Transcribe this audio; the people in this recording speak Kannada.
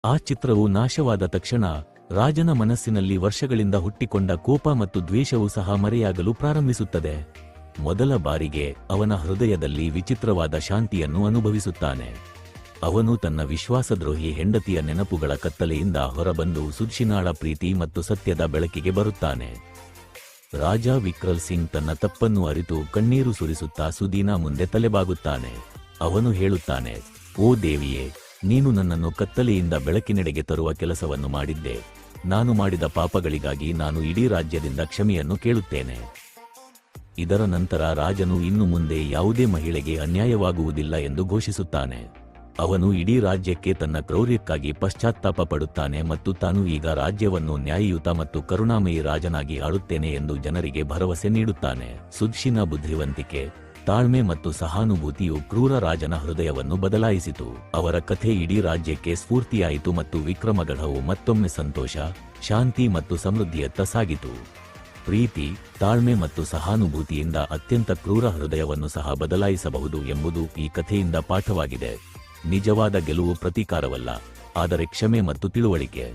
ಆ ಚಿತ್ರವು ನಾಶವಾದ ತಕ್ಷಣ ರಾಜನ ಮನಸ್ಸಿನಲ್ಲಿ ವರ್ಷಗಳಿಂದ ಹುಟ್ಟಿಕೊಂಡ ಕೋಪ ಮತ್ತು ದ್ವೇಷವೂ ಸಹ ಮರೆಯಾಗಲು ಪ್ರಾರಂಭಿಸುತ್ತದೆ. ಮೊದಲ ಬಾರಿಗೆ ಅವನ ಹೃದಯದಲ್ಲಿ ವಿಚಿತ್ರವಾದ ಶಾಂತಿಯನ್ನು ಅನುಭವಿಸುತ್ತಾನೆ. ಅವನು ತನ್ನ ವಿಶ್ವಾಸದ್ರೋಹಿ ಹೆಂಡತಿಯ ನೆನಪುಗಳ ಕತ್ತಲೆಯಿಂದ ಹೊರಬಂದು ಸುದ್ಶಿನಾಳ ಪ್ರೀತಿ ಮತ್ತು ಸತ್ಯದ ಬೆಳಕಿಗೆ ಬರುತ್ತಾನೆ. ರಾಜ ವಿಕ್ರಲ್ ಸಿಂಗ್ ತನ್ನ ತಪ್ಪನ್ನು ಅರಿತು ಕಣ್ಣೀರು ಸುರಿಸುತ್ತಾ ಸುದೀನಾ ಮುಂದೆ ತಲೆಬಾಗುತ್ತಾನೆ. ಅವನು ಹೇಳುತ್ತಾನೆ, ಓ ದೇವಿಯೇ, ನೀನು ನನ್ನನ್ನು ಕತ್ತಲೆಯಿಂದ ಬೆಳಕಿನೆಡೆಗೆ ತರುವ ಕೆಲಸವನ್ನು ಮಾಡಿದ್ದೆ. ನಾನು ಮಾಡಿದ ಪಾಪಗಳಿಗಾಗಿ ನಾನು ಇಡೀ ರಾಜ್ಯದಿಂದ ಕ್ಷಮೆಯನ್ನು ಕೇಳುತ್ತೇನೆ. ಇದರ ನಂತರ ರಾಜನು ಇನ್ನು ಮುಂದೆ ಯಾವುದೇ ಮಹಿಳೆಗೆ ಅನ್ಯಾಯವಾಗುವುದಿಲ್ಲ ಎಂದು ಘೋಷಿಸುತ್ತಾನೆ. ಅವನು ಇಡೀ ರಾಜ್ಯಕ್ಕೆ ತನ್ನ ಕ್ರೌರ್ಯಕ್ಕಾಗಿ ಪಶ್ಚಾತ್ತಾಪ ಪಡುತ್ತಾನೆ ಮತ್ತು ತಾನು ಈಗ ರಾಜ್ಯವನ್ನು ನ್ಯಾಯಯುತ ಮತ್ತು ಕರುಣಾಮಯಿ ರಾಜನಾಗಿ ಆಳುತ್ತೇನೆ ಎಂದು ಜನರಿಗೆ ಭರವಸೆ ನೀಡುತ್ತಾನೆ. ಸುದ್ಶಿನ ಬುದ್ಧಿವಂತಿಕೆ, ತಾಳ್ಮೆ ಮತ್ತು ಸಹಾನುಭೂತಿಯು ಕ್ರೂರ ರಾಜನ ಹೃದಯವನ್ನು ಬದಲಾಯಿಸಿತು. ಅವರ ಕಥೆ ಇಡೀ ರಾಜ್ಯಕ್ಕೆ ಸ್ಫೂರ್ತಿಯಾಯಿತು ಮತ್ತು ವಿಕ್ರಮಗಢವು ಮತ್ತೊಮ್ಮೆ ಸಂತೋಷ, ಶಾಂತಿ ಮತ್ತು ಸಮೃದ್ಧಿಯತ್ತ ಸಾಗಿತು. ಪ್ರೀತಿ, ತಾಳ್ಮೆ ಮತ್ತು ಸಹಾನುಭೂತಿಯಿಂದ ಅತ್ಯಂತ ಕ್ರೂರ ಹೃದಯವನ್ನು ಸಹ ಬದಲಾಯಿಸಬಹುದು ಎಂಬುದು ಈ ಕಥೆಯಿಂದ ಪಾಠವಾಗಿದೆ. ನಿಜವಾದ ಗೆಲುವು ಪ್ರತೀಕಾರವಲ್ಲ, ಆದರೆ ಕ್ಷಮೆ ಮತ್ತು ತಿಳುವಳಿಕೆ.